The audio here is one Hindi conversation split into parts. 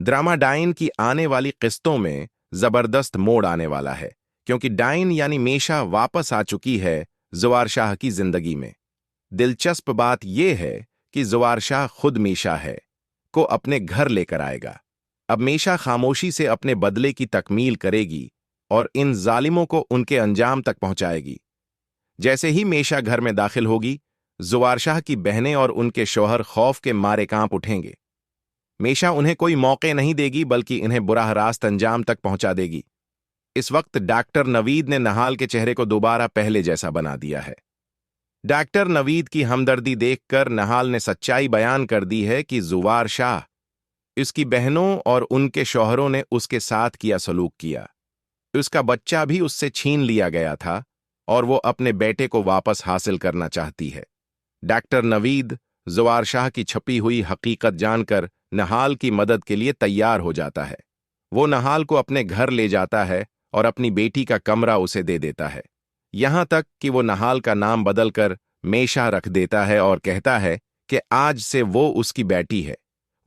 ड्रामा डाइन की आने वाली किस्तों में जबरदस्त मोड़ आने वाला है, क्योंकि डाइन यानी मेशा वापस आ चुकी है ज़ुवार शाह की जिंदगी में। दिलचस्प बात यह है कि ज़ुवार शाह खुद मेशा है को अपने घर लेकर आएगा। अब मेशा खामोशी से अपने बदले की तकमील करेगी और इन जालिमों को उनके अंजाम तक पहुंचाएगी। जैसे ही मेशा घर में दाखिल होगी, ज़ुवार शाह की बहनें और उनके शौहर खौफ के मारे कांप उठेंगे। मेशा उन्हें कोई मौके नहीं देगी, बल्कि इन्हें बुराह रास्त अंजाम तक पहुंचा देगी। इस वक्त डॉक्टर नवीद ने नहाल के चेहरे को दोबारा पहले जैसा बना दिया है। डॉक्टर नवीद की हमदर्दी देखकर नहाल ने सच्चाई बयान कर दी है कि ज़ुवार शाह, इसकी बहनों और उनके शौहरों ने उसके साथ किया सलूक किया। उसका बच्चा भी उससे छीन लिया गया था और वो अपने बेटे को वापस हासिल करना चाहती है। डॉक्टर नवीद ज़ुवार शाह की छपी हुई हकीकत जानकर नहाल की मदद के लिए तैयार हो जाता है। वो नहाल को अपने घर ले जाता है और अपनी बेटी का कमरा उसे दे देता है, यहां तक कि वो नहाल का नाम बदलकर मेशा रख देता है और कहता है कि आज से वो उसकी बेटी है।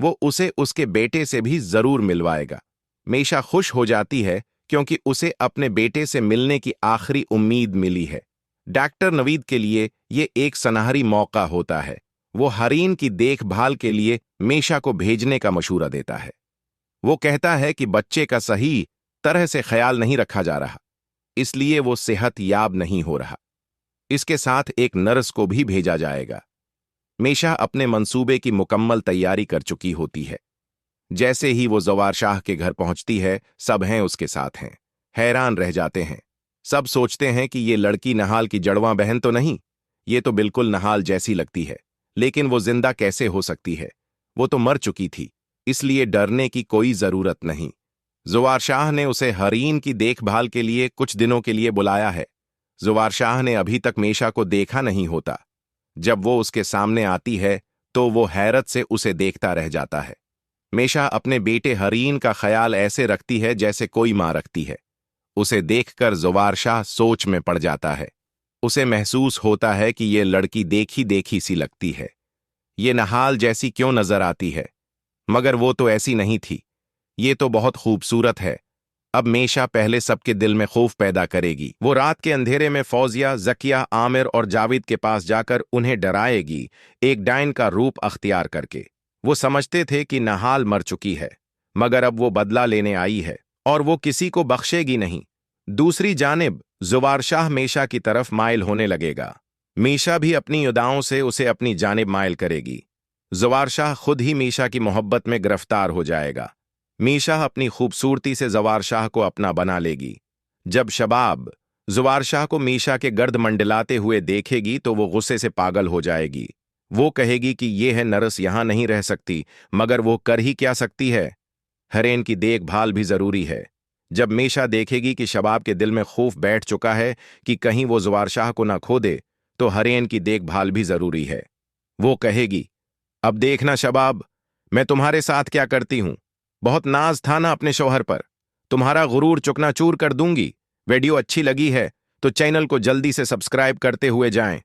वो उसे उसके बेटे से भी जरूर मिलवाएगा। मेशा खुश हो जाती है क्योंकि उसे अपने बेटे से मिलने की आखिरी उम्मीद मिली है। डॉक्टर नवीद के लिए ये एक सनहरी मौका होता है। वो हरीन की देखभाल के लिए मेशा को भेजने का मशूरा देता है। वो कहता है कि बच्चे का सही तरह से ख्याल नहीं रखा जा रहा, इसलिए वो सेहत याब नहीं हो रहा। इसके साथ एक नर्स को भी भेजा जाएगा। मेशा अपने मंसूबे की मुकम्मल तैयारी कर चुकी होती है। जैसे ही वो ज़ुवार शाह के घर पहुंचती है, सब हैं उसके साथ हैं, हैरान रह जाते हैं। सब सोचते हैं कि ये लड़की नहाल की जड़वां बहन तो नहीं, ये तो बिल्कुल नहाल जैसी लगती है। लेकिन वो जिंदा कैसे हो सकती है? वो तो मर चुकी थी, इसलिए डरने की कोई जरूरत नहीं। ज़ुवार शाह ने उसे हरीन की देखभाल के लिए कुछ दिनों के लिए बुलाया है। ज़ुवार शाह ने अभी तक मेशा को देखा नहीं होता। जब वो उसके सामने आती है तो वो हैरत से उसे देखता रह जाता है। मेशा अपने बेटे हरीन का ख्याल ऐसे रखती है जैसे कोई मां रखती है। उसे देखकर ज़ुवार शाह सोच में पड़ जाता है। उसे महसूस होता है कि ये लड़की देखी देखी सी लगती है। ये नहाल जैसी क्यों नजर आती है? मगर वो तो ऐसी नहीं थी। ये तो बहुत खूबसूरत है। अब मेशा पहले सबके दिल में खौफ पैदा करेगी। वो रात के अंधेरे में फौजिया, जकिया, आमिर और जावेद के पास जाकर उन्हें डराएगी, एक डायन का रूप अख्तियार करके। वो समझते थे कि नहाल मर चुकी है, मगर अब वो बदला लेने आई है और वो किसी को बख्शेगी नहीं। दूसरी जानिब ज़ुवार शाह मेशा की तरफ माइल होने लगेगा। मेशा भी अपनी अदाओं से उसे अपनी जानिब माइल करेगी। ज़ुवार शाह खुद ही मेशा की मोहब्बत में गिरफ्तार हो जाएगा। मेशा अपनी खूबसूरती से ज़ुवार शाह को अपना बना लेगी। जब शबाब ज़ुवार शाह को मेशा के गर्द मंडलाते हुए देखेगी तो वो गुस्से से पागल हो जाएगी। वो कहेगी कि ये है नर्स यहां नहीं रह सकती, मगर वो कर ही क्या सकती है? हरेन की देखभाल भी जरूरी है। जब मेशा देखेगी कि शबाब के दिल में खौफ बैठ चुका है कि कहीं वो ज़ुवार शाह को ना खो दे, तो हरेन की देखभाल भी जरूरी है। वो कहेगी, अब देखना शबाब, मैं तुम्हारे साथ क्या करती हूं। बहुत नाज था ना अपने शौहर पर, तुम्हारा गुरूर चुकनाचूर कर दूंगी। वीडियो अच्छी लगी है तो चैनल को जल्दी से सब्सक्राइब करते हुए जाएं।